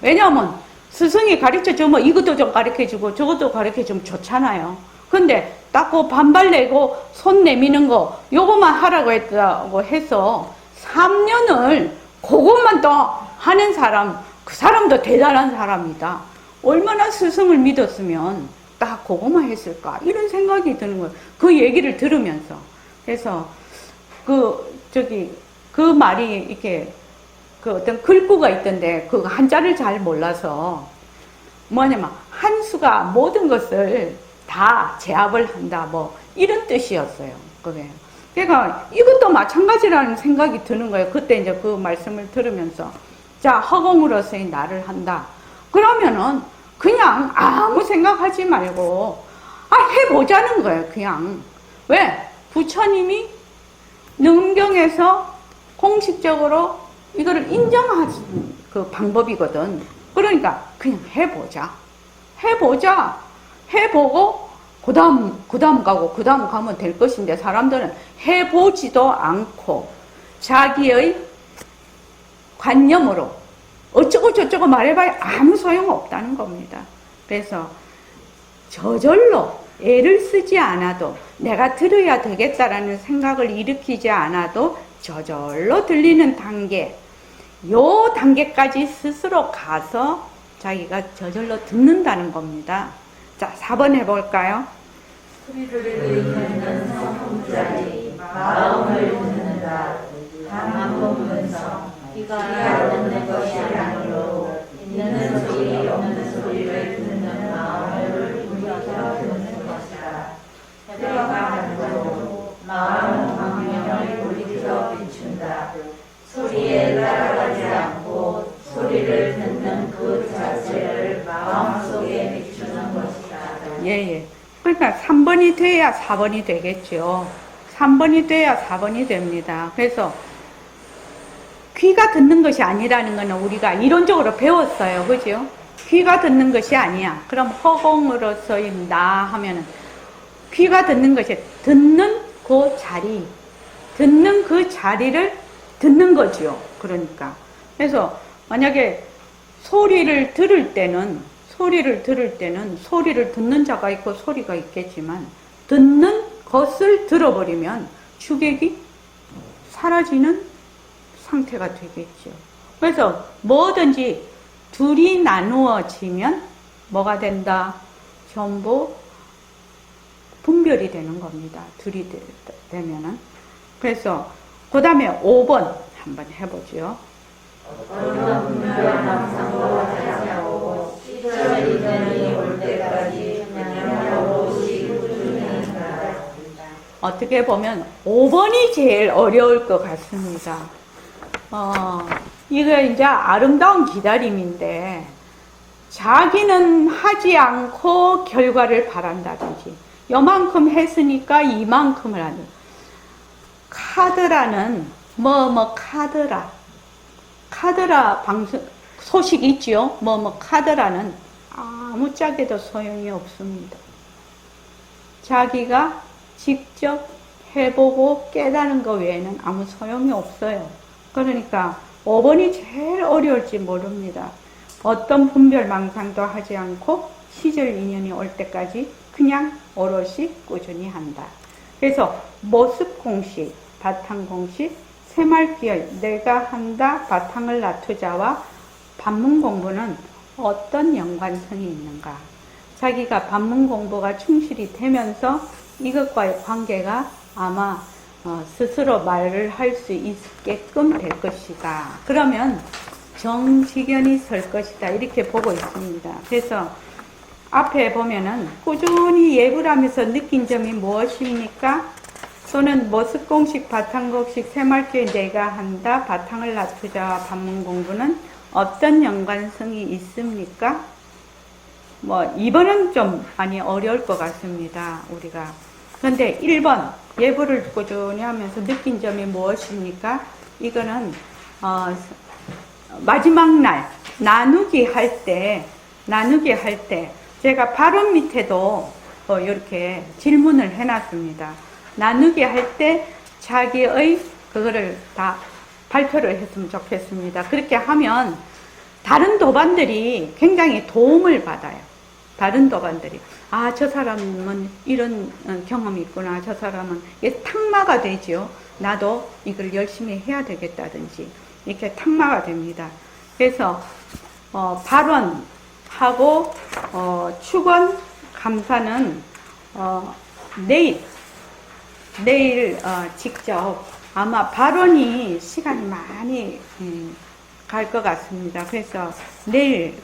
왜냐하면 스승이 가르쳐주면 이것도 좀 가르쳐주고 저것도 가르쳐주면 좋잖아요. 근데 딱 그 반발 내고 손 내미는 거 요것만 하라고 했다고 해서 3년을 그것만 또 하는 사람, 그 사람도 대단한 사람이다. 얼마나 스승을 믿었으면 딱 그것만 했을까, 이런 생각이 드는 거예요. 그 얘기를 들으면서. 그래서 그 말이 이렇게 그 어떤 글구가 있던데 그 한자를 잘 몰라서 뭐냐면 한수가 모든 것을 다 제압을 한다, 뭐 이런 뜻이었어요. 그게. 그러니까 이것도 마찬가지라는 생각이 드는 거예요. 그때 이제 그 말씀을 들으면서, 자, 허공으로서의 나를 한다. 그러면은 그냥 아무 생각하지 말고 해보자는 거예요. 그냥. 왜? 부처님이 능경에서 공식적으로 이거를 인정하는 그 방법이거든. 그러니까 그냥 해보자. 해보고 그 다음 가면 될 것인데, 사람들은 해보지도 않고 자기의 관념으로 어쩌고 저쩌고 말해봐야 아무 소용없다는 겁니다. 그래서 저절로 애를 쓰지 않아도, 내가 들어야 되겠다라는 생각을 일으키지 않아도 저절로 들리는 단계, 요 단계까지 스스로 가서 자기가 저절로 듣는다는 겁니다. 자, 4번 해볼까요? 소리를 듣는 성품자리 마음을 듣는다. 다만 본문성 귀가 듣는 것이 아니로 있는 소리 없는 소리를 듣는 마음을 돌이켜 듣는 것이다. 해가 한도 마음 광명을 돌이켜 비춘다. 소리에 따라가지 않고 소리를 듣는 그 자체를 마음속에 비추는 것이다. 예. 그러니까 3번이 돼야 4번이 되겠죠. 3번이 돼야 4번이 됩니다. 그래서 귀가 듣는 것이 아니라는 것은 우리가 이론적으로 배웠어요. 그죠? 귀가 듣는 것이 아니야. 그럼 허공으로서의 나 하면은 귀가 듣는 것이, 듣는 그 자리를 듣는 거지요. 그러니까. 그래서 만약에 소리를 들을 때는 소리를 듣는 자가 있고 소리가 있겠지만, 듣는 것을 들어버리면 주객이 사라지는 상태가 되겠죠. 그래서 뭐든지 둘이 나누어지면 뭐가 된다? 전부 분별이 되는 겁니다. 둘이 되면은. 그래서 그 다음에 5번 한번 해보죠. 어떤 분별한 상상과 자세하고 시절이 되니 올 때까지 그냥 오시 꾸준히 한다. 어떻게 보면 5번이 제일 어려울 것 같습니다. 이거 이제 아름다운 기다림인데, 자기는 하지 않고 결과를 바란다든지, 요만큼 했으니까 이만큼을 하는, 카드라는 카드라 방송 소식 있지요? 카드라는 아무짝에도 소용이 없습니다. 자기가 직접 해보고 깨달은 것 외에는 아무 소용이 없어요. 그러니까 5번이 제일 어려울지 모릅니다. 어떤 분별망상도 하지 않고 시절 인연이 올 때까지 그냥 오롯이 꾸준히 한다. 그래서 모습공식, 바탕공식, 새말기열, 내가 한다, 바탕을 놔두자와 반문공부는 어떤 연관성이 있는가? 자기가 반문공부가 충실히 되면서 이것과의 관계가 아마 스스로 말을 할 수 있게끔 될 것이다. 그러면 정직연이 설 것이다. 이렇게 보고 있습니다. 그래서 앞에 보면은 꾸준히 예불 하면서 느낀 점이 무엇입니까? 또는 모습공식, 바탕공식, 새말기에 내가 한다, 바탕을 놔두자와 반문공부는 어떤 연관성이 있습니까? 뭐 2번은 좀 많이 어려울 것 같습니다. 우리가. 그런데 1번 예불을 꾸준히 하면서 느낀 점이 무엇입니까? 이거는 마지막 날 나누기 할 때 제가 바로 밑에도 이렇게 질문을 해놨습니다. 나누기 할 때 자기의 그거를 다 발표를 했으면 좋겠습니다. 그렇게 하면 다른 도반들이 굉장히 도움을 받아요. 다른 도반들이. 아, 저 사람은 이런 경험이 있구나. 저 사람은 이게 탁마가 되죠. 나도 이걸 열심히 해야 되겠다든지. 이렇게 탁마가 됩니다. 그래서, 발언하고, 축원, 감사는, 내일 직접 아마 발언이 시간이 많이 갈 것 같습니다. 그래서 내일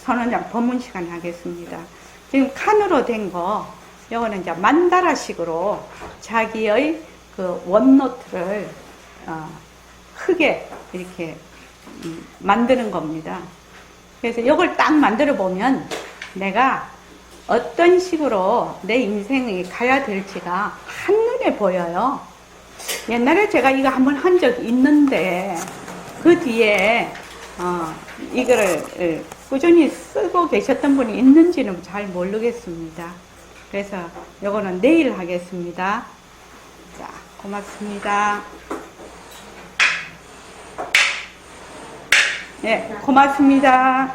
선언장 법문 시간 하겠습니다. 지금 칸으로 된 거, 요거는 이제 만다라식으로 자기의 그 원노트를 크게 이렇게 만드는 겁니다. 그래서 이걸 딱 만들어 보면 내가 어떤 식으로 내 인생이 가야 될지가 한눈에 보여요. 옛날에 제가 이거 한번 한 적 있는데 그 뒤에 이거를 꾸준히 쓰고 계셨던 분이 있는지는 잘 모르겠습니다. 그래서 요거는 내일 하겠습니다. 자, 고맙습니다. 네, 고맙습니다.